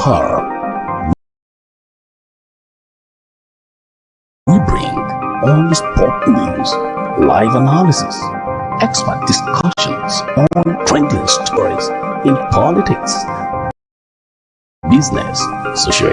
her, we bring on-the-spot news, live analysis, expert discussions on trending stories in politics, business, social.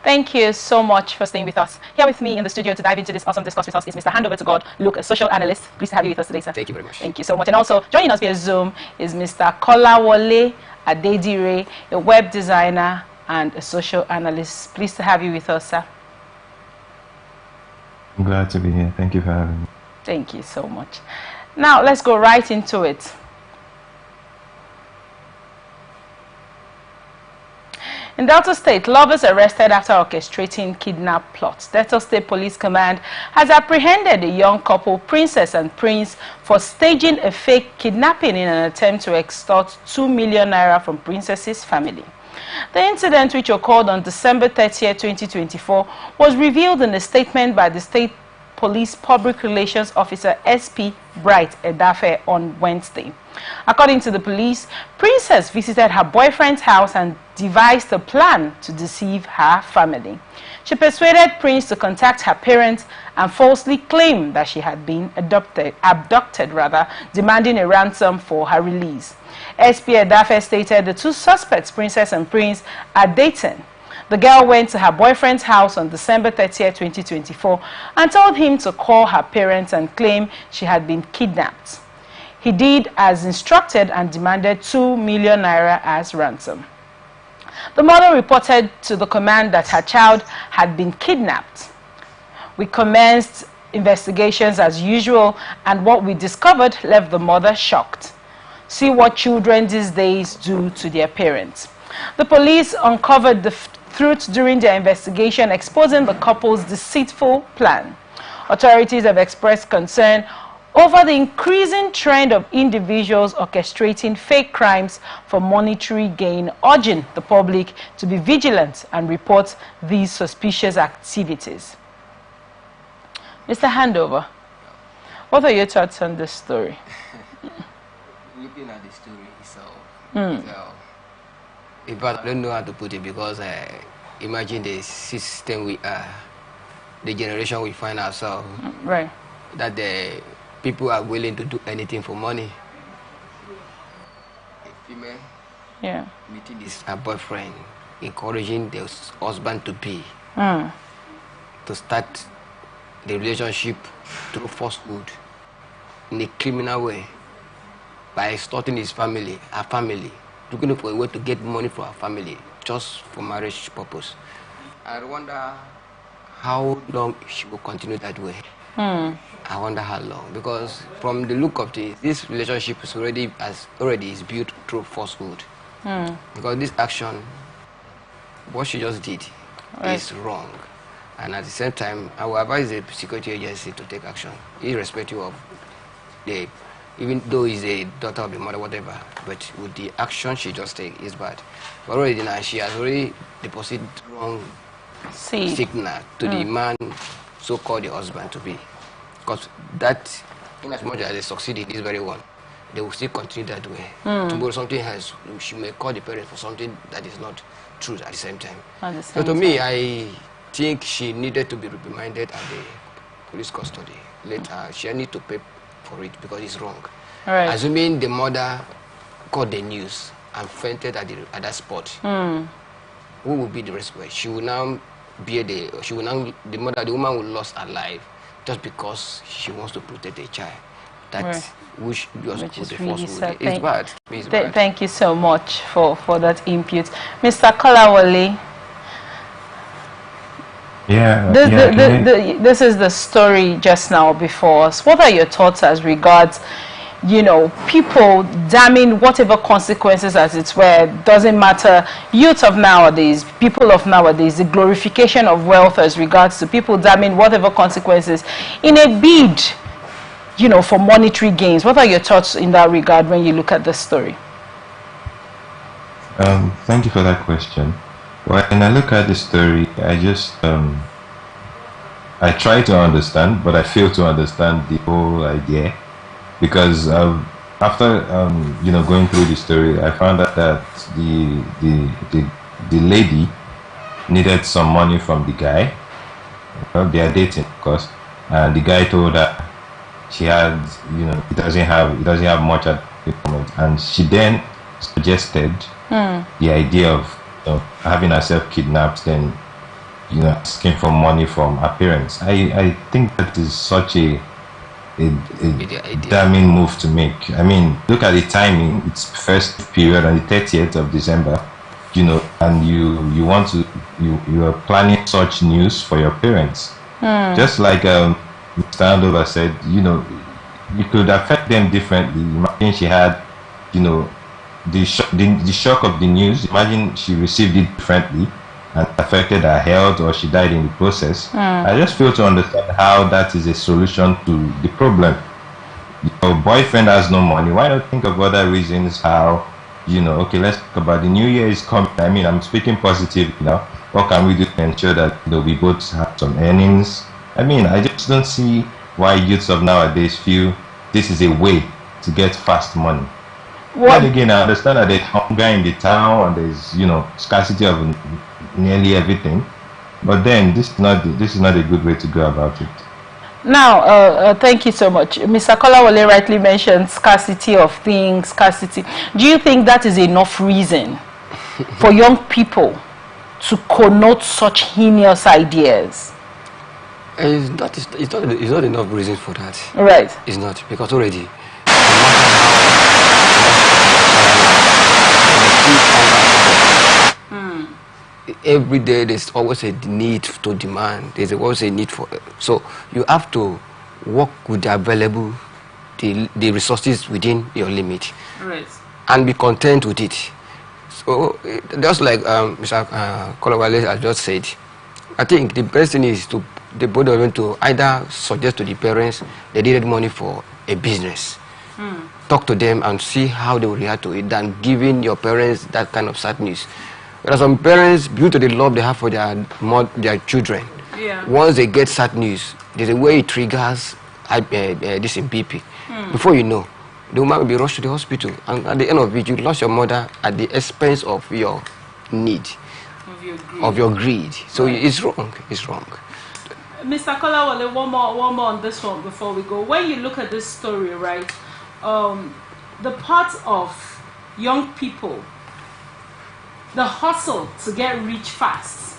Thank you so much for staying with us. Here with me in the studio to dive into this awesome discussion with us is Mr. Handover to God, Luke, a social analyst. Pleased to have you with us today, sir. Thank you very much. Thank you so much. And also joining us via Zoom is Mr. Kolawole Adedire, a web designer and a social analyst. Pleased to have you with us, sir. I'm glad to be here. Thank you for having me. Thank you so much. Now let's go right into it. In Delta State, lovers arrested after orchestrating kidnap plots. Delta State Police Command has apprehended a young couple, Princess and Prince, for staging a fake kidnapping in an attempt to extort 2 million naira from Princess's family. The incident, which occurred on December 30, 2024, was revealed in a statement by the State Police Public Relations Officer SP Bright Edafe on Wednesday. According to the police, Princess visited her boyfriend's house and devised a plan to deceive her family. She persuaded Prince to contact her parents and falsely claimed that she had been abducted, demanding a ransom for her release. SP Edafe stated the two suspects, Princess and Prince, are dating. The girl went to her boyfriend's house on December 30, 2024 and told him to call her parents and claim she had been kidnapped. He did as instructed and demanded 2 million naira as ransom. The mother reported to the command that her child had been kidnapped. We commenced investigations as usual, and what we discovered left the mother shocked. See what children these days do to their parents. The police uncovered the truth during their investigation, exposing the couple's deceitful plan. Authorities have expressed concern over the increasing trend of individuals orchestrating fake crimes for monetary gain, urging the public to be vigilant and report these suspicious activities. Mr. Handover, what are your thoughts on this story? Looking at the story, in fact, I don't know how to put it because imagine the system we are, the generation we find ourselves, right? That the people are willing to do anything for money. A female, meeting this her boyfriend, encouraging the husband to be to start the relationship through falsehood in a criminal way by extorting his family, her family, looking for a way to get money for her family just for marriage purpose. I wonder how long she will continue that way. I wonder how long, because from the look of this relationship is already is built through falsehood. Because this action, what she just did, is wrong, and at the same time, I will advise the security agency to take action, irrespective of even though he's a daughter of the mother, whatever. But with the action she just take is bad. But already now she has already deposited wrong signal to the man, so-called the husband to be. Because that, in as much as they succeed in this very one, they will still continue that way. Tomorrow something has, she may call the parents for something that is not true at the same time. So to me, I think she needed to be reminded at the police custody. Later, she need to pay for it because it's wrong. Right. Assuming the mother got the news and fainted at that spot, who will be the rescuer? She will now be the woman will lost her life just because she wants to protect a child. That which is really sad. It's bad. It's bad. Thank you so much for that input. Mr. Kolawole. This is the story just now before us. What are your thoughts as regards, people damning whatever consequences as it were, doesn't matter, youth of nowadays, people of nowadays, the glorification of wealth as regards to people damning whatever consequences in a bid, for monetary gains. What are your thoughts in that regard when you look at this story? Thank you for that question. When I look at the story, I just I try to understand, but I fail to understand the whole idea because after going through the story, I found out that the lady needed some money from the guy. Well, they are dating, of course, and the guy told her she had, he doesn't have much at the moment, and she then suggested the idea of having herself kidnapped, then asking for money from her parents. I think that is such a damning move to make. I mean, look at the timing. It's first period on the 30th of December, and you want to you are planning such news for your parents. Just like Mr. Andover said, you could affect them differently. Imagine she had, the shock of the news. Imagine she received it differently and affected her health, or she died in the process. I just fail to understand how that is a solution to the problem. Your boyfriend has no money. Why not think of other reasons how, okay, let's talk about the new year is coming. I mean, I'm speaking positive now. What can we do to ensure that we both have some earnings? I mean, I just don't see why youths of nowadays feel this is a way to get fast money. Then again, I understand that there's hunger in the town and there's scarcity of nearly everything, but then this is not a good way to go about it. Now, thank you so much. Mr. Kolawole rightly mentioned scarcity of things, scarcity. Do you think that is enough reason for young people to connote such heinous ideas? It's not enough reason for that. Right. It's not, because already every day there's always a need to demand. There's always a need for, so you have to work with the available, the resources within your limit, Right. and be content with it. So just like Mr. Kolawale has just said, I think the best thing is to the both of them to either suggest to the parents they needed money for a business. Talk to them and see how they will react to it, than giving your parents that kind of sad news. There are some parents, due to the love they have for their children, once they get sad news, there's a way it triggers this in BP. Before you know, the woman will be rushed to the hospital, and at the end of it, you lost your mother at the expense of your need, of your greed. So it's wrong. It's wrong. Mr. Kolawole, one more on this one before we go. When you look at this story, right, the part of young people, the hustle to get rich fast,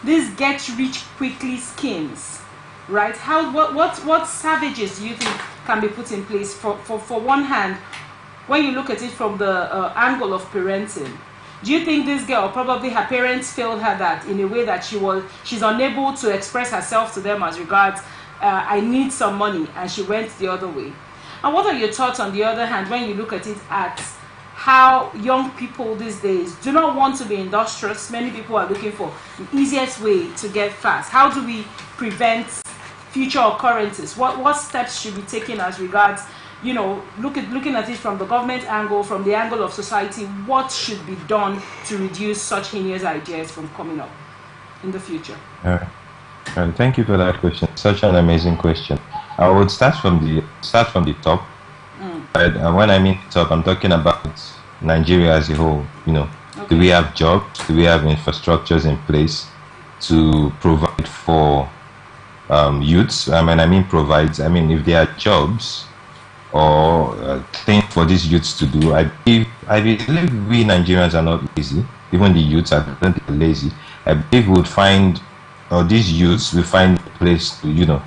these get rich quickly schemes, right? What savages do you think can be put in place? For one hand, when you look at it from the angle of parenting, do you think this girl, probably her parents failed her that in a way that she's unable to express herself to them as regards I need some money, and she went the other way? And what are your thoughts on the other hand when you look at it at how young people these days do not want to be industrious? Many people are looking for the easiest way to get fast. How do we prevent future occurrences? What steps should be taken as regards, looking at it from the government angle, from the angle of society? What should be done to reduce such heinous ideas from coming up in the future? And thank you for that question. Such an amazing question. I would start from the top. And when I mean top, I'm talking about Nigeria as a whole. Okay. Do we have jobs? Do we have infrastructures in place to provide for youths? I mean provides. I mean, if there are jobs or things for these youths to do, I believe we Nigerians are not lazy. Even the youths are not lazy. I believe we would find, or these youths will find a place to,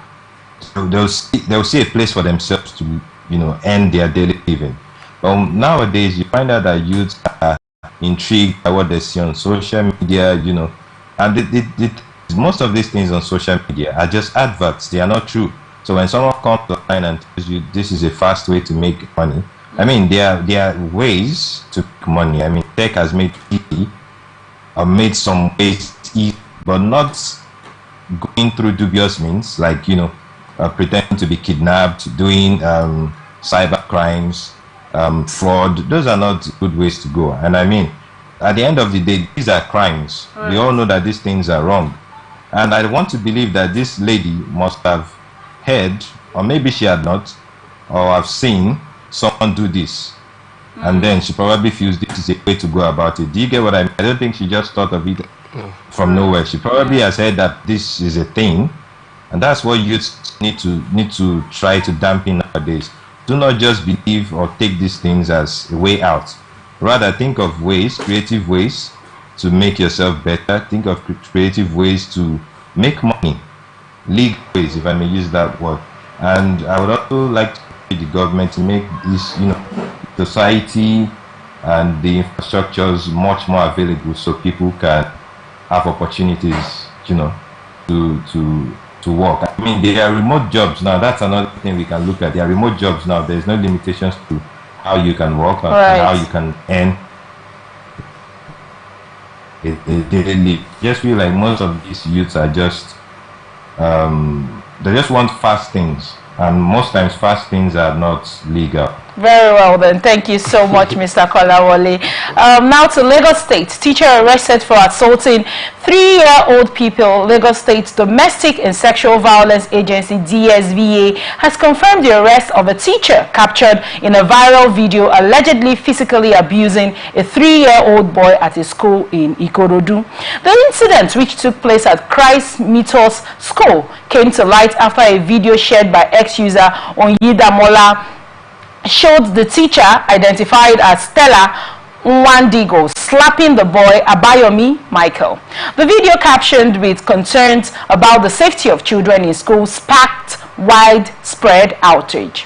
they'll see a place for themselves to, earn their daily living. But nowadays, you find out that youths are intrigued by what they see on social media, and most of these things on social media are just adverts. They are not true. So when someone comes online and tells you this is a fast way to make money, I mean, there are ways to make money. I mean, tech has made easy, or made some ways easy, but not going through dubious means, like, pretending to be kidnapped, doing cyber crimes, fraud. Those are not good ways to go. And I mean, at the end of the day, these are crimes. Right. We all know that these things are wrong. And I want to believe that this lady must have heard, or maybe she had not, or have seen someone do this. And then she probably feels this is a way to go about it. Do you get what I mean? I don't think she just thought of it from nowhere. She probably has heard that this is a thing, and that's what youths need to try to dampen nowadays. Do not just believe or take these things as a way out. Rather, think of ways, creative ways to make yourself better. Think of creative ways to make money, legal ways, if I may use that word. And I would also like to the government to make this, society and the infrastructures much more available so people can have opportunities, to work. I mean, there are remote jobs now. That's another thing we can look at. There are remote jobs now. There's no limitations to how you can work and how you can earn a daily live. Just feel like most of these youths are just they just want fast things, and most times fast things are not legal. Very well then. Thank you so much, Mr. Kolawole. Now to Lagos State. Teacher arrested for assaulting 3-year-old people. Lagos State Domestic and Sexual Violence Agency, DSVA, has confirmed the arrest of a teacher captured in a viral video allegedly physically abusing a 3-year-old boy at a school in Ikorodu. The incident, which took place at Christ Mythos School, came to light after a video shared by ex-user Onyidamola showed the teacher, identified as Stella Nwandigo, slapping the boy Abayomi Michael. The video, captioned with concerns about the safety of children in schools, sparked widespread outrage.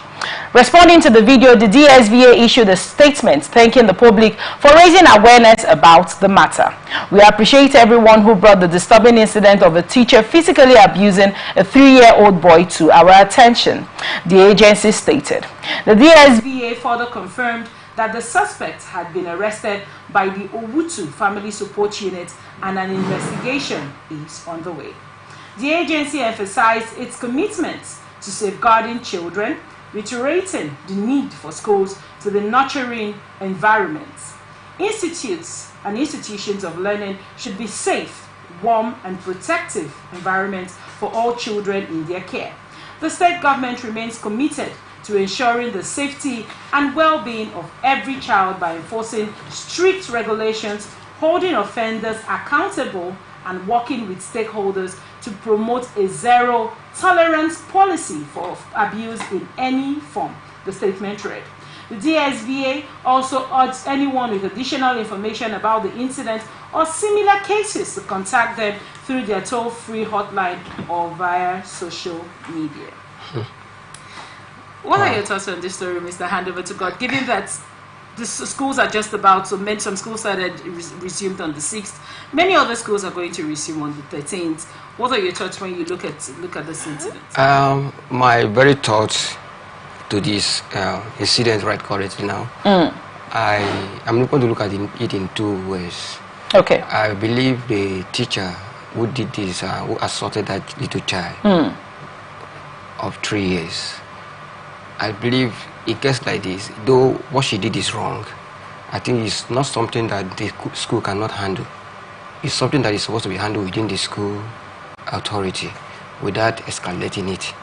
Responding to the video, the DSVA issued a statement thanking the public for raising awareness about the matter. We appreciate everyone who brought the disturbing incident of a teacher physically abusing a 3-year-old boy to our attention, the agency stated. The DSVA further confirmed that the suspect had been arrested by the Owutu Family Support Unit and an investigation is on the way. The agency emphasized its commitment to safeguarding children, reiterating the need for schools to be nurturing environments. Institutes and institutions of learning should be safe, warm, and protective environments for all children in their care. The state government remains committed to ensuring the safety and well-being of every child by enforcing strict regulations, holding offenders accountable, and working with stakeholders to promote a zero-tolerance policy for abuse in any form, the statement read. The DSVA also urged anyone with additional information about the incident or similar cases to contact them through their toll-free hotline or via social media. What are your thoughts on this story, Mr. Handover to God, given that the schools are just about to mend? Some schools started resumed on the 6th. Many other schools are going to resume on the 13th. What are your thoughts when you look at this incident? My very thoughts to this incident right currently now. I'm going to look at it in two ways. Okay. I believe the teacher who did this, who assaulted that little child of 3 years, I believe it gets like this. Though what she did is wrong, I think it's not something that the school cannot handle. It's something that is supposed to be handled within the school authority without escalating it.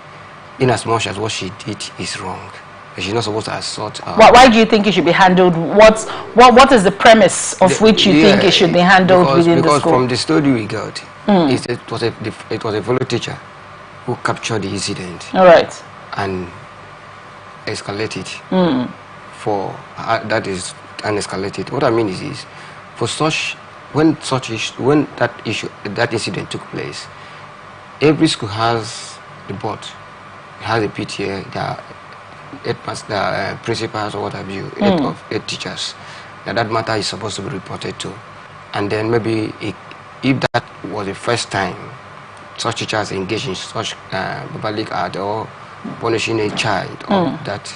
In as much as what she did is wrong, but she's not supposed to assault. Why do you think it should be handled? What is the premise of which you think it should be handled within the school? Because from the story we got, it was a fellow teacher who captured the incident. All right. And escalated for that is unescalated. What I mean is for such when that incident took place, every school has the board, has a PTA, the principals or what have you, 8 teachers. That matter is supposed to be reported to, and then maybe if that was the first time such teachers engaged in such public act or punishing a child, or that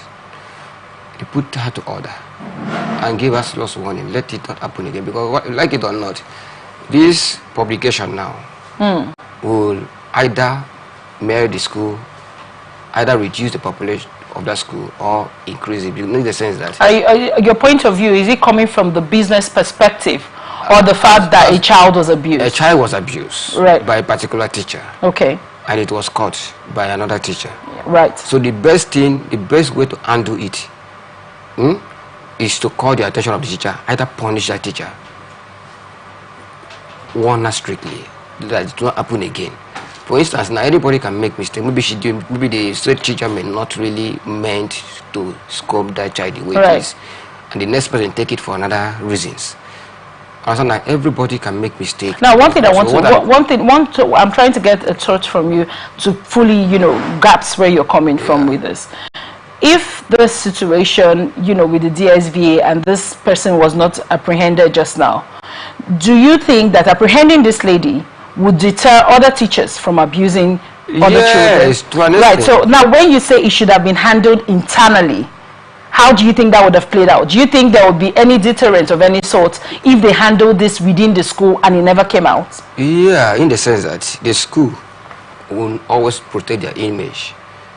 they put her to order and give us loss warning, let it not happen again. Because like it or not, this publication now will either marry the school, either reduce the population of that school or increase it. In the sense that your point of view, is it coming from the business perspective, or the fact that a child was abused? A child was abused by a particular teacher. Okay. And it was caught by another teacher. Right. So the best way to handle it is to call the attention of the teacher, either punish that teacher, warn her strictly, that it will not happen again. For instance, now anybody can make mistake. Maybe the straight teacher may not really meant to scope that child the way it is, and the next person take it for another reasons. Also, now everybody can make mistakes. Now, one thing I'm trying to get a thought from you to fully, grasp where you're coming from with this. If the situation, with the DSVA and this person was not apprehended just now, do you think that apprehending this lady would deter other teachers from abusing other children? Right. So now, when you say it should have been handled internally, how do you think that would have played out? Do you think there would be any deterrent of any sort if they handled this within the school and it never came out? Yeah, in the sense that the school will always protect their image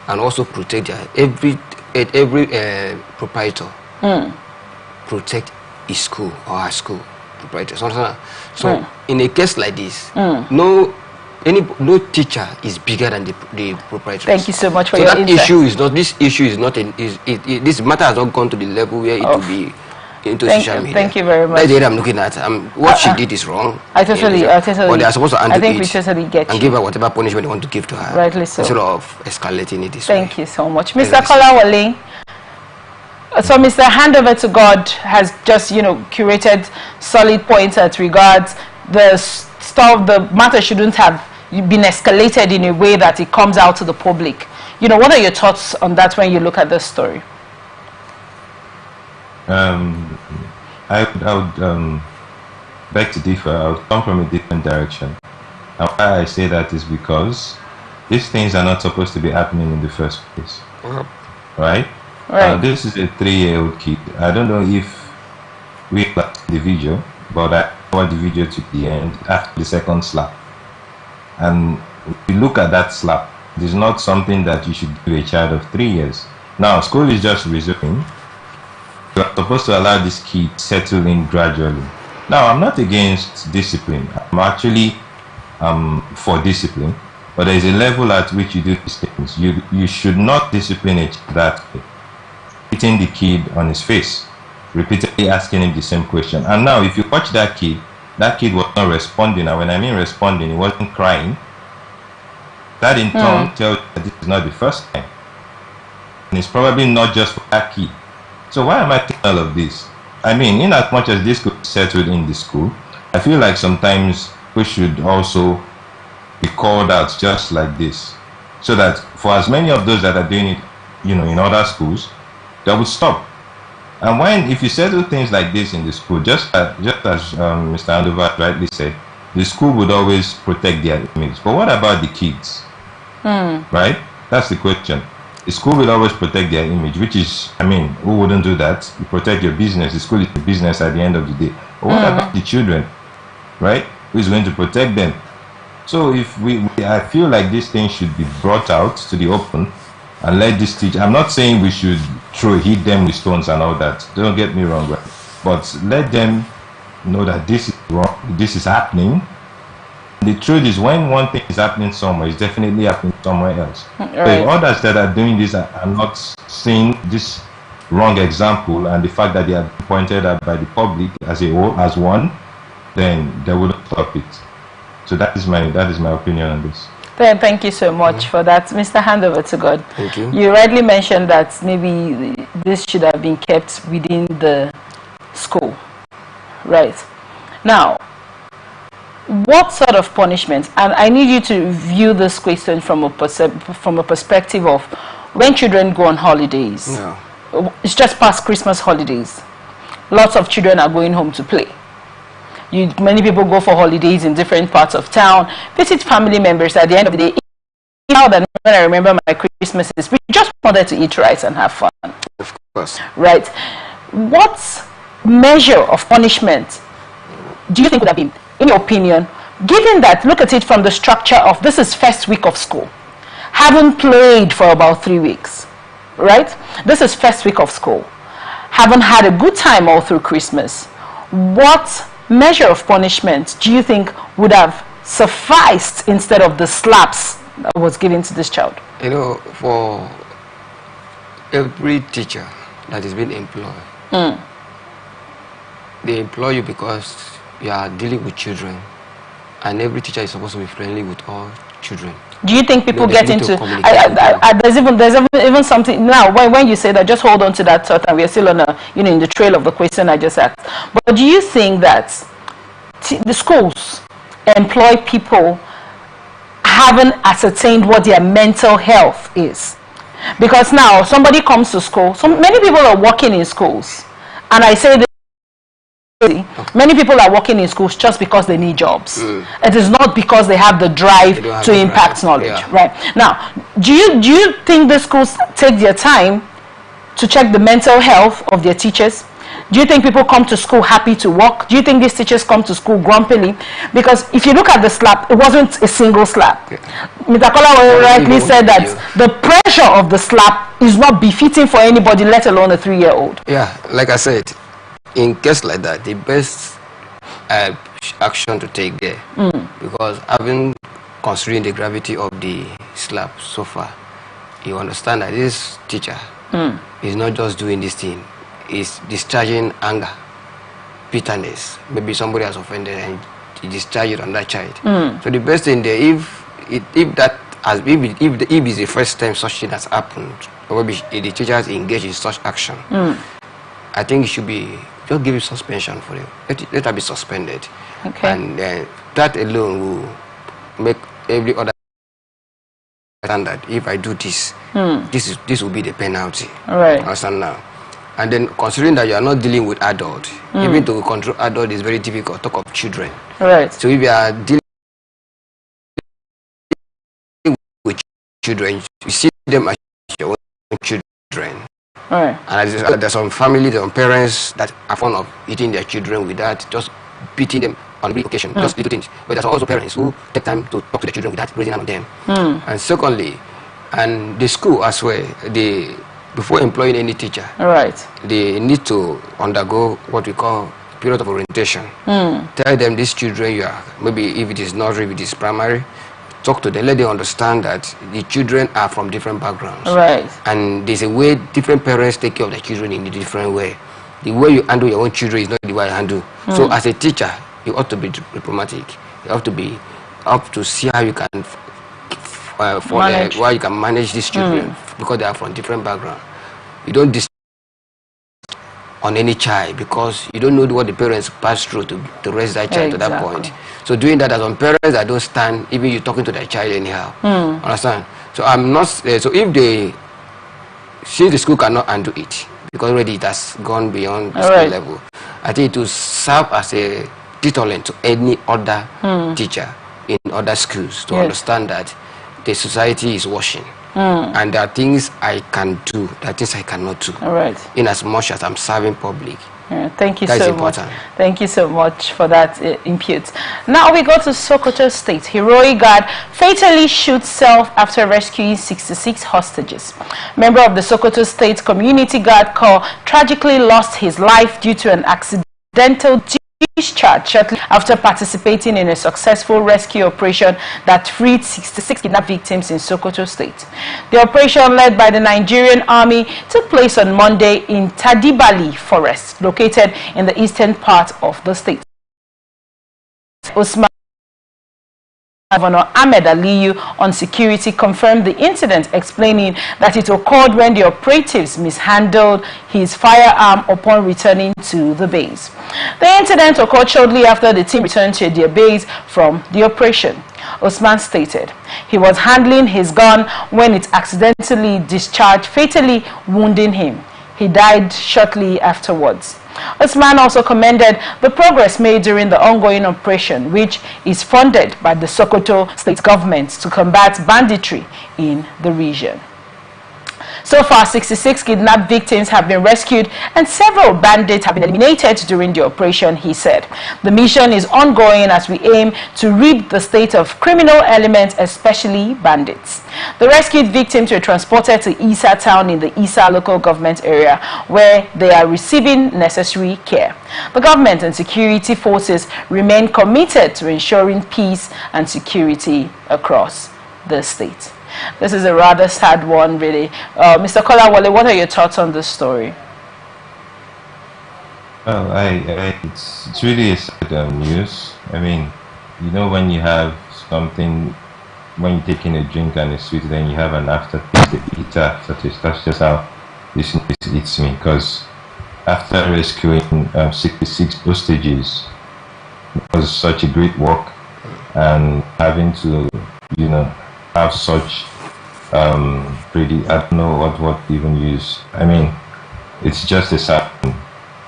and also protect their every proprietor protect his school or her school proprietor. So in a case like this, no teacher is bigger than the proprietor. Thank you so much for your insight. This issue is not this matter has not gone to the level where it will be into social media. Thank you very much. That's what I'm looking at. What she did is wrong. I totally. But they are supposed to handle we totally get and give her whatever punishment they want to give to her. Rightly so. Instead of escalating it this way. Thank you so much, Mr. Kolawole. So Mr. Handover to God has just, curated solid points as regards the matter shouldn't have been escalated in a way that it comes out to the public. What are your thoughts on that when you look at this story? I would beg to differ. I would come from a different direction. And why I say that is because these things are not supposed to be happening in the first place. Right? This is a 3-year-old kid. I don't know if we watched the video, but I watched the video to the end after the second slap. And if you look at that slap, it is not something that you should give a child of 3 years. Now, school is just resuming. You are supposed to allow this kid to settle in gradually. Now, I'm not against discipline. I'm actually for discipline. But there is a level at which you do these things. You should not discipline a child that way. Hitting the kid on his face, repeatedly asking him the same question. And now, if you watch that kid was not responding. And when I mean responding, he wasn't crying. That in turn tells you that this is not the first time. And it's probably not just for that kid. So why am I saying all of this? I mean, in as much as this could be settled in the school, I feel like sometimes we should also be called out just like this. So that for as many of those that are doing it, in other schools, they will stop. And if you settle things like this in the school, just as Mr. Andover rightly said, the school would always protect their image. But what about the kids? Right? That's the question. The school will always protect their image, which is, who wouldn't do that? You protect your business. The school is the business at the end of the day. But what about the children? Right? Who is going to protect them? So I feel like this thing should be brought out to the open and let this teach. I'm not saying we should hit them with stones and all that. Don't get me wrong, right? But let them know that this is wrong, this is happening. The truth is, when one thing is happening somewhere, it's definitely happening somewhere else. So if others that are doing this are not seeing this wrong example and the fact that they are pointed at by the public as one, then they wouldn't stop it. So that is my opinion on this. Thank you so much for that, Mr. Handover to God. Thank you. You rightly mentioned that maybe this should have been kept within the school, right? Now, what sort of punishment? And I need you to view this question from a perspective of when children go on holidays. Yeah. It's just past Christmas holidays. Lots of children are going home to play. Many people go for holidays in different parts of town, visit family members. At the end of the day, now that when I remember my Christmases, we just wanted to eat rice and have fun. Of course. Right. What measure of punishment do you think would have been, in your opinion, given that, look at it from the structure of this is first week of school, haven't played for about 3 weeks, right? This is first week of school, haven't had a good time all through Christmas. What measure of punishment do you think would have sufficed instead of the slaps that was given to this child? You know, for every teacher that is being employed, they employ you because you are dealing with children, and every teacher is supposed to be friendly with all children. Do you think people get into there's even something now when you say that? Just hold on to that thought, and we are still on a in the trail of the question I just asked. But do you think that the schools employ people haven't ascertained what their mental health is? Because now somebody comes to school, so many people are working in schools, and I say this, many people are working in schools just because they need jobs. It is not because they have the drive to impact knowledge. Right now, do you think the schools take their time to check the mental health of their teachers? Do you think people come to school happy to work? Do you think these teachers come to school grumpily? Because if you look at the slap, it wasn't a single slap. Mr. Kola rightly said that the pressure of the slap is not befitting for anybody, let alone a 3-year-old. Yeah, like I said, in case like that, the best action to take there, because having considering the gravity of the slap so far, you understand that this teacher is not just doing this thing, is discharging anger, bitterness. Maybe somebody has offended and he discharged it on that child. So the best thing there, if it's the first time such thing has happened, or maybe the teacher has engaged in such action, I think it should be just give it suspension for him. Let her be suspended. Okay. And that alone will make every other standard. If I do this, this will be the penalty. All right. Understand now? And then considering that you are not dealing with adult, even to control adult is very difficult. Talk of children. All right. So if you are dealing with children, you see them as your own children. Right. And there's some families, some parents that are fond of eating their children without just beating them on every occasion, just little things. But there's also parents who take time to talk to their children without raising on them. And secondly, and the school as well, before employing any teacher, they need to undergo what we call period of orientation. Tell them these children, you are maybe if it is nursery, if it is primary, talk to them, let them understand that the children are from different backgrounds. Right. And there's a way different parents take care of their children in a different way. The way you handle your own children is not the way I handle. So as a teacher, you ought to be diplomatic. You have to be up to see how you can why you can manage these children because they are from different backgrounds. You don't on any child because you don't know what the parents pass through to raise that child to that point. So doing that as on parents that don't stand, even you talking to that child anyhow. Understand? So I'm not. So if since the school cannot undo it because already it has gone beyond the school level, I think it will serve as a deterrent to any other teacher in other schools to understand that the society is watching. And there are things I can do, there are things I cannot do. In as much as I'm serving public. Thank you so much. Thank you so much for that input. Now we go to Sokoto State. Heroic guard fatally shoots self after rescuing 66 hostages. Member of the Sokoto State Community Guard Corps tragically lost his life due to an accidental discharge shortly after participating in a successful rescue operation that freed 66 kidnapped victims in Sokoto State. The operation, led by the Nigerian Army, took place on Monday in Tadibali Forest, located in the eastern part of the state. Governor Ahmed Aliyu on security confirmed the incident, explaining that it occurred when the operatives mishandled his firearm upon returning to the base. The incident occurred shortly after the team returned to their base from the operation. Osman stated he was handling his gun when it accidentally discharged, fatally wounding him. He died shortly afterwards. Osman also commended the progress made during the ongoing operation, which is funded by the Sokoto state government to combat banditry in the region. So far, 66 kidnapped victims have been rescued and several bandits have been eliminated during the operation, he said. The mission is ongoing as we aim to rid the state of criminal elements, especially bandits. The rescued victims were transported to Isa town in the Isa local government area where they are receiving necessary care. The government and security forces remain committed to ensuring peace and security across the state. This is a rather sad one, really. Mr. Kolawole, what are your thoughts on this story? Well, it's really a sad news. I mean, you know, when you have something, when you're taking a drink and it's sweet, then you have an aftertaste, the bitter aftertaste. That's just how this news hits me. Because after rescuing 66 hostages, it was such a great work, and having to, you know, have such pretty, I don't know what even use. I mean, it's just a sad thing.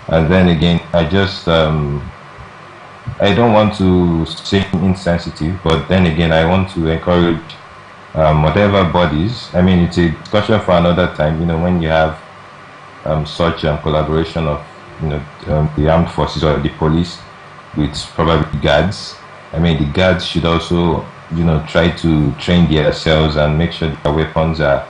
And then again, I just I don't want to say insensitive, but then again, I want to encourage whatever bodies. I mean, it's a discussion for another time. You know, when you have such collaboration of, you know, the armed forces or the police with probably guards. I mean, the guards should also, you know, try to train themselves and make sure their weapons are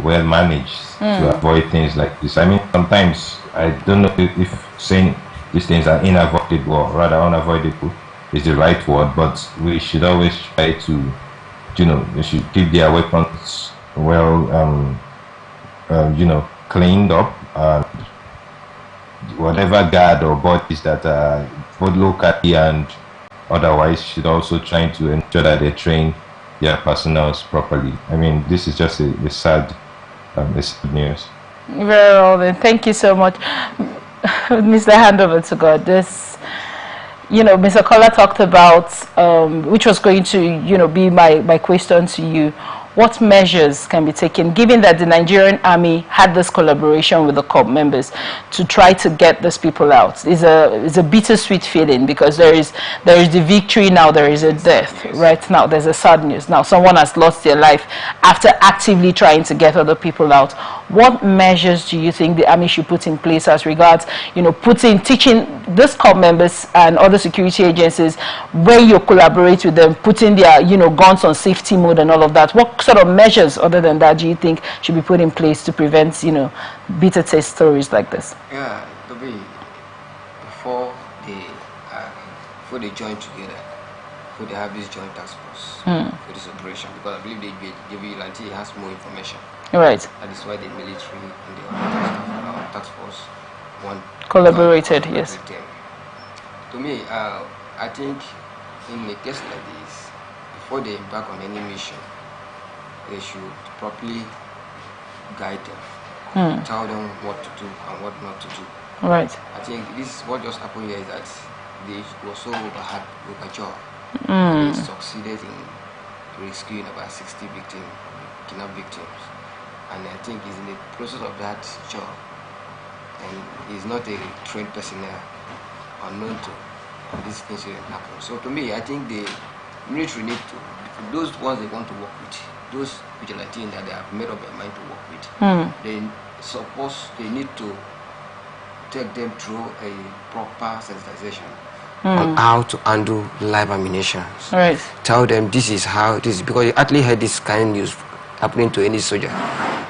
well managed to avoid things like this. I mean, sometimes I don't know if saying these things are unavoidable or rather unavoidable is the right word, but we should always try to, you know, they should keep their weapons well, you know, cleaned up, and whatever guard or bodies that are both locally and otherwise should also try to ensure that they train their personnel properly. I mean, this is just a sad news. Very well then. Thank you so much. Mr. Handover to God. This, you know, Mr. Kola talked about, which was going to, you know, be my question to you. What measures can be taken, given that the Nigerian army had this collaboration with the COP members to try to get these people out? It's a bittersweet feeling, because there is the victory now, there is a death. Right now, there's a sad news. Now, someone has lost their life after actively trying to get other people out. What measures do you think the army should put in place as regards, you know, teaching these COP members and other security agencies, when you collaborate with them, putting their, you know, guns on safety mode and all of that? What sort of measures other than that do you think should be put in place to prevent, you know, bitter taste stories like this? Yeah, before they join together, before they have this joint task force for this operation, because I believe the vigilante has more information. Right. That is why the military and the task force collaborated. Yes. To me, I think in a case like this, before they embark on any mission, they should properly guide them, tell them what to do and what not to do. Right. I think this what just happened here is that they were so overjoyed. They succeeded in rescuing about 60 kidnapped victims, and I think he's in the process of that job, and he's not a trained personnel, unknown to this incident happen. So to me, I think the military need to, those ones they want to work with, those vigilantes that they have made up their mind to work with, they need to take them through a proper sensitization on how to handle live ammunition. Right. Tell them this is how this is, because you actually heard this kind of news happening to any soldier,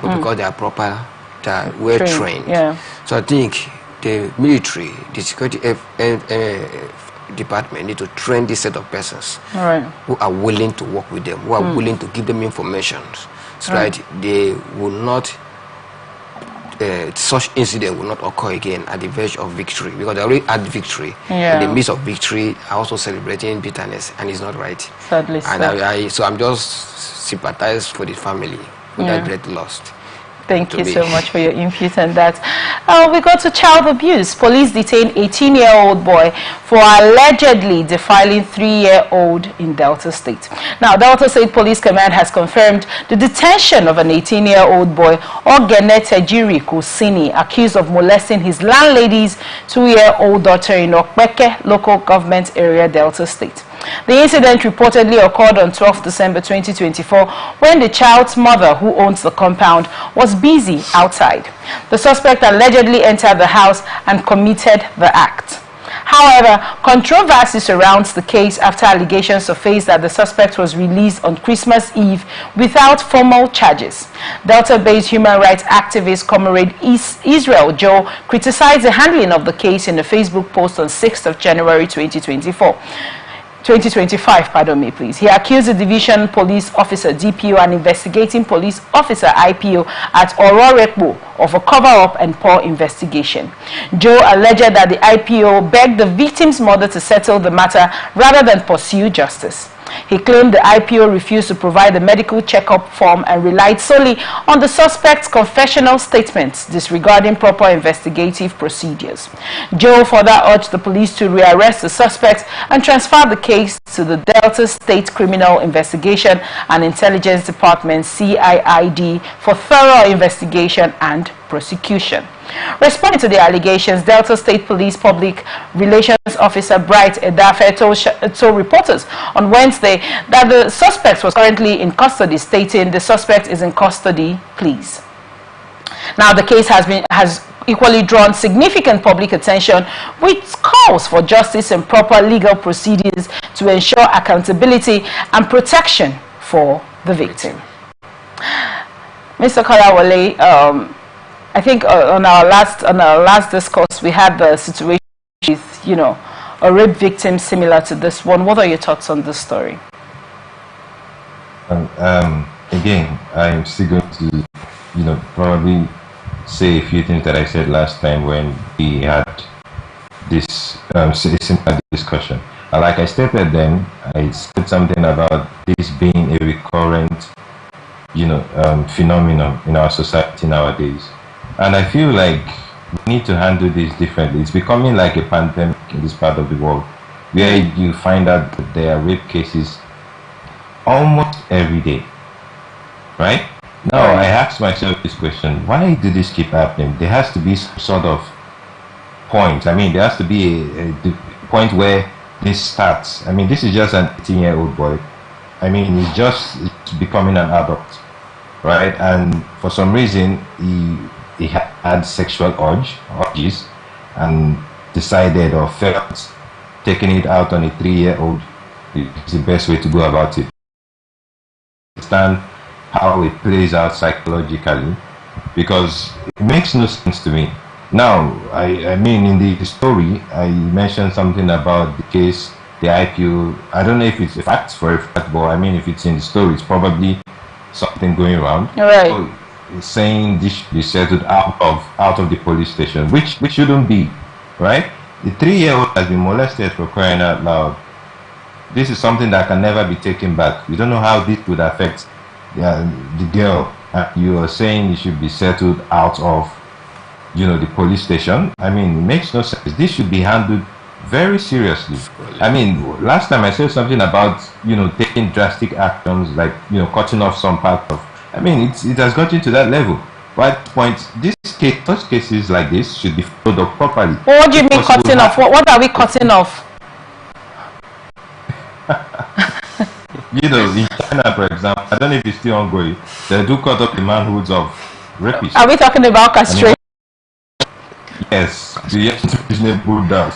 but because they are proper, they are well trained. Yeah. So I think the military, the security department need to train this set of persons who are willing to work with them, who are willing to give them information, so that they will not, such incident will not occur again at the verge of victory, because they already had victory. In the midst of victory, are also celebrating bitterness, and it's not right. Sadly, and so I'm just sympathize for the family with that great loss. Thank you so much for your input on that. We go to child abuse. Police detain 18-year-old boy for allegedly defiling 3-year-old in Delta State. Now, Delta State Police Command has confirmed the detention of an 18-year-old boy, Ogene Tejiri Kusini, accused of molesting his landlady's 2-year-old daughter in Okpeke local government area, Delta State. The incident reportedly occurred on 12 December 2024 when the child's mother, who owns the compound, was busy outside. The suspect allegedly entered the house and committed the act. However, controversy surrounds the case after allegations surfaced that the suspect was released on Christmas Eve without formal charges. Delta-based human rights activist Comrade Israel Joe criticized the handling of the case in a Facebook post on 6th of January 2025, pardon me, please. He accused the Division Police Officer DPO and Investigating Police Officer IPO at Ororekpo of a cover-up and poor investigation. Joe alleged that the IPO begged the victim's mother to settle the matter rather than pursue justice. He claimed the IPO refused to provide the medical checkup form and relied solely on the suspect's confessional statements, disregarding proper investigative procedures. Joe further urged the police to rearrest the suspect and transfer the case to the Delta State Criminal Investigation and Intelligence Department (CIID) for thorough investigation and prosecution. Responding to the allegations, Delta State Police Public Relations Officer Bright Edafe told reporters on Wednesday that the suspect was currently in custody, stating the suspect is in custody, please. Now, the case has equally drawn significant public attention, which calls for justice and proper legal proceedings to ensure accountability and protection for the victim. Mr. Kolawole, I think on our last discourse, we had the situation with, a rape victim similar to this one. What are your thoughts on this story? Again, I'm still going to, probably say a few things that I said last time when we had this simple discussion. Like I stated then, I said something about this being a recurrent, phenomenon in our society nowadays. And I feel like we need to handle this differently. It's becoming like a pandemic in this part of the world, where you find out that there are rape cases almost every day, right? Now, I ask myself this question: why do this keep happening? There has to be some sort of point. I mean, there has to be a point where this starts. I mean, this is just an 18-year-old boy. I mean, it's becoming an adult, right? And for some reason, he had sexual urges and decided or felt taking it out on a 3-year-old is the best way to go about it. Understand how it plays out psychologically, because it makes no sense to me. Now, I mean, in the story, I mentioned something about the case, the IPO. I don't know if it's a fact for a fact, but I mean, if it's in the story, it's probably something going around. Right. So, saying this should be settled out of the police station, which shouldn't be, right? The 3-year-old has been molested, for crying out loud. This is something that can never be taken back. We don't know how this would affect the girl. You are saying it should be settled out of, the police station. I mean, it makes no sense. This should be handled very seriously. I mean, last time I said something about, taking drastic actions, like, cutting off some part of. I mean, it has gotten to that level. But at this point, such cases like this should be followed up properly. Well, what do you mean cutting off? What are we cutting off? In China, for example, I don't know if it's still ongoing, they do cut off the manhoods of rapists. Are we talking about castration? Yes, the reasonable does.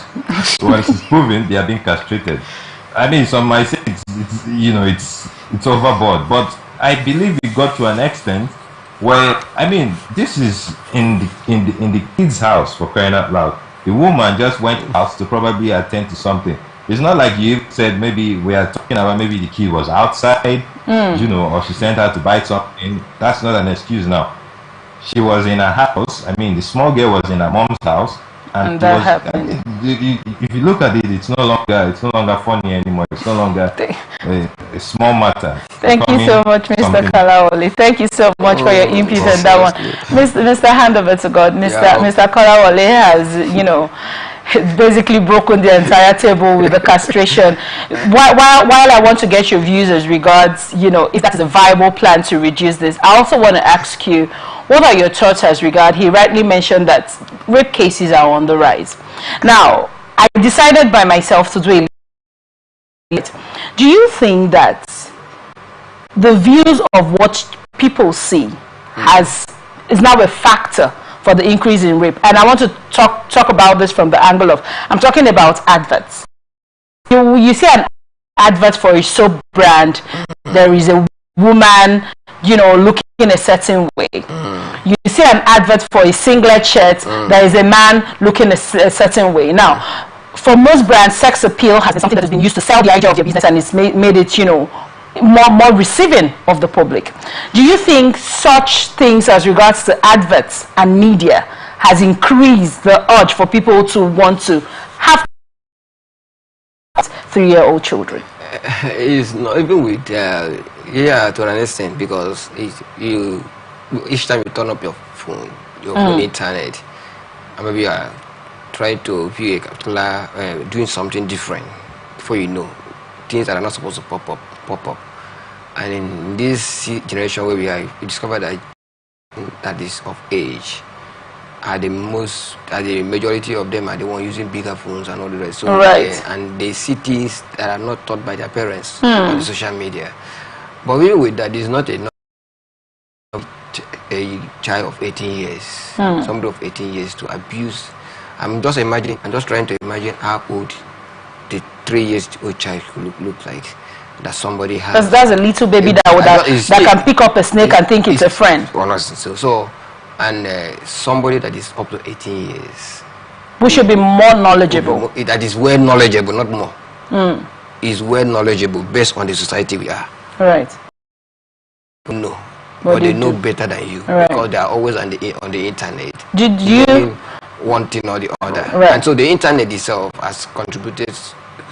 Once it's proven, they are being castrated. I mean, some might say it's overboard, but I believe it got to an extent where, I mean, this is in the kid's house, for crying out loud. The woman just went out to probably attend to something. It's not like you said maybe we are talking about maybe the kid was outside, or she sent her to buy something. That's not an excuse now. She was in her house. I mean, the small girl was in her mom's house, and that happened. If you look at it, it's no longer funny anymore. It's no longer a small matter. Thank you so much, Mr. Kolawole. Thank you so much for your input on that one. Mr. Handover to God. Mr. Kolawole has, basically broken the entire table with the castration. While I want to get your views as regards, if that's a viable plan to reduce this, I also want to ask you, what are your thoughts as regard, he rightly mentioned that rape cases are on the rise. Now, I decided by myself to do a Do you think that the views of what people see is now a factor for the increase in rape? And I want to talk about this from the angle of, I'm talking about adverts. You see an advert for a soap brand, there is a woman, you know, looking in a certain way. You see an advert for a singlet shirt, there is a man looking a certain way. Now, for most brands, sex appeal has been something that has been used to sell the idea of your business, and it's made it, you know, more receiving of the public. Do you think such things as regards to adverts and media has increased the urge for people to want to have 3-year-old children? It's not even with yeah, to an extent, because each time you turn up your phone, on the internet, and maybe you are trying to view a particular doing something different, before you know, things that are not supposed to pop up. And in this generation where we are, we discover that is of age are the majority of them are the one using bigger phones and all the rest. So and they see things that are not taught by their parents on the social media. But even with that, it's not enough. A child of 18 years, somebody of 18 years to abuse. I'm just trying to imagine how old the 3-year-old child could look like. That somebody has. That's a little baby that can pick up a snake and think it's a friend. Honestly, and somebody that is up to 18 years. We should be more knowledgeable. That is well knowledgeable, not more. Is well knowledgeable based on the society we are. Right. No. But they know better than you, because they are always on the internet. Did you one thing or the other? Right. And so the internet itself has contributed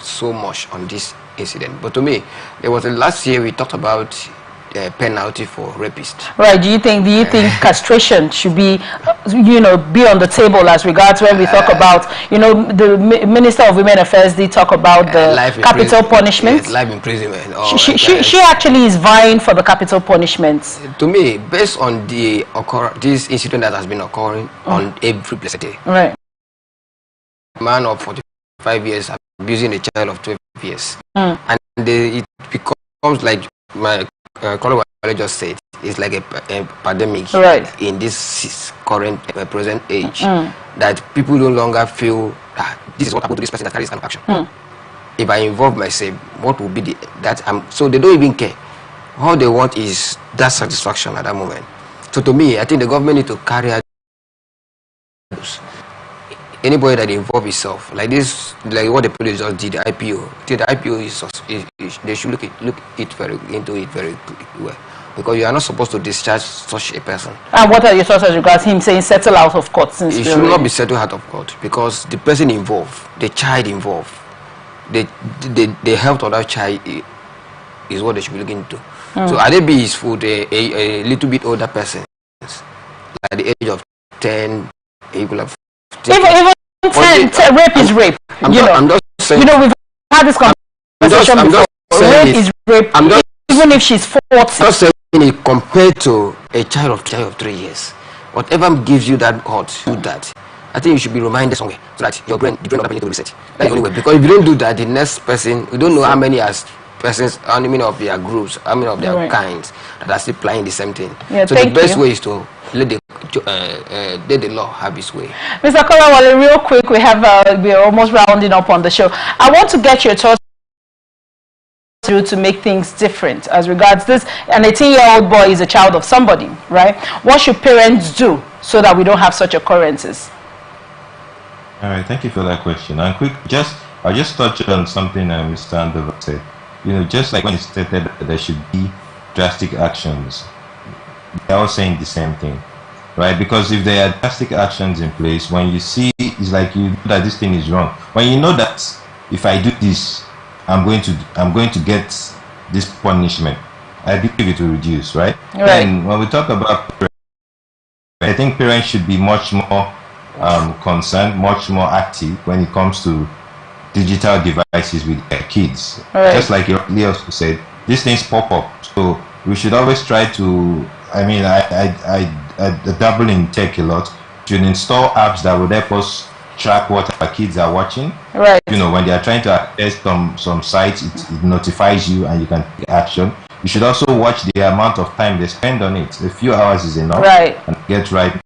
so much on this incident. But to me, there was last year we talked about penalty for rapists. Right. Do you think castration should be, be on the table as regards when we talk about, the Minister of Women Affairs did talk about the capital punishment? Yes, life imprisonment. She actually is vying for the capital punishment. To me, based on this incident that has been occurring on every blessed day. Right. A man of 45 years abusing a child of 12 years. And it becomes like my colleague just said, it's like a pandemic in this current present age, that people no longer feel that this is what happened to this person that carries kind of action. If I involve myself, what will be so they don't even care. All they want is that satisfaction at that moment. So to me, I think the government need to carry out anybody that involve itself like this, like what the police just did, the IPO. I think the IPO is they should look into it very well, because you are not supposed to discharge such a person. And what are your thoughts as regards him saying settle out of court? Since it should not be settled out of court, because the person involved, the child involved, the health of that child is what they should be looking into. So Adebi is for a little bit older person, at the age of 10, equal of even 10, rape is rape. I'm just saying. We've had this conversation before. Rape is rape. Even if she's 40. I'm just saying it compared to a child of 3 years. Whatever gives you that hurt, do that. I think you should be reminded somewhere, so that the brain of the person to reset. That's the only way. Because if you don't do that, the next person, we don't know how many persons, how many of their groups, how many of their kinds that are still playing the same thing. Yeah, so the best way is to let the law have its way. Mr. Kolawole, real quick, we're almost rounding up on the show. I want to get your thoughts to make things different as regards this. An 18-year-old boy is a child of somebody, right? What should parents do so that we don't have such occurrences? All right, thank you for that question. And I'll just touch on something Mr. Andover said. Just like when he stated that there should be drastic actions, they're all saying the same thing, right? Because if there are drastic actions in place, when you see, it's like you know that this thing is wrong. When you know that if I do this, I'm going to get this punishment, I believe it will reduce, right? And when we talk about parents, I think parents should be much more concerned, much more active when it comes to digital devices with their kids. Just like Leo said, these things pop up, so we should always try to, I dabble in tech a lot, to install apps that would help us track what our kids are watching, Right. You know, when they are trying to access some sites, it notifies you and you can take action. You should also watch the amount of time they spend on it. A few hours is enough. Right. And get right.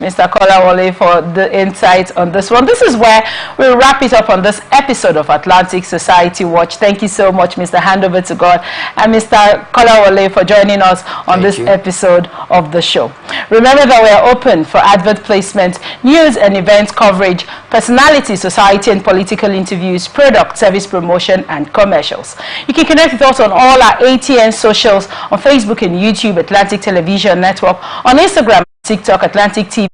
Mr. Kolawole, for the insights on this one. This is where we wrap it up on this episode of Atlantic Society Watch. Thank you so much, Mr. Handover to God, and Mr. Kolawole for joining us on this episode of the show. Remember that we are open for advert placement, news and event coverage, personality, society and political interviews, product, service promotion, and commercials. You can connect with us on all our ATN socials, on Facebook and YouTube, Atlantic Television Network, on Instagram, TikTok, Atlantic TV,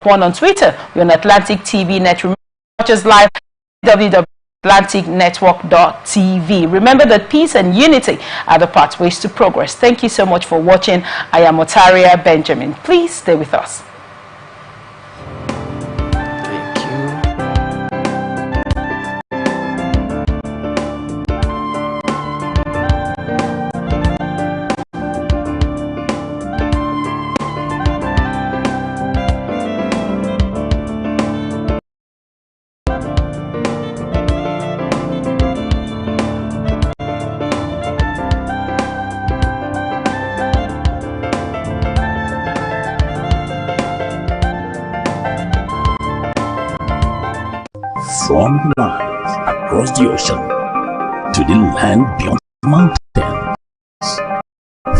one on Twitter. We're on Atlantic TV Net. Remember to watch us live at www.atlanticnetwork.tv. Remember that peace and unity are the pathways to progress. Thank you so much for watching. I am Otaria Benjamin. Please stay with us. From the lines across the ocean to the land beyond the mountains,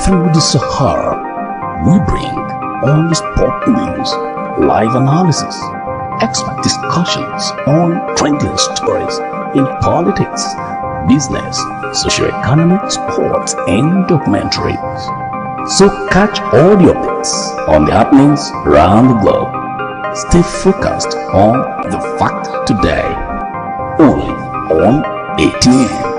through the Sahara, we bring all the sport news, live analysis, expert discussions on trending stories in politics, business, socio-economic, sports, and documentaries. So catch all the updates on the happenings around the globe. Stay focused on the fact today, only on ATN.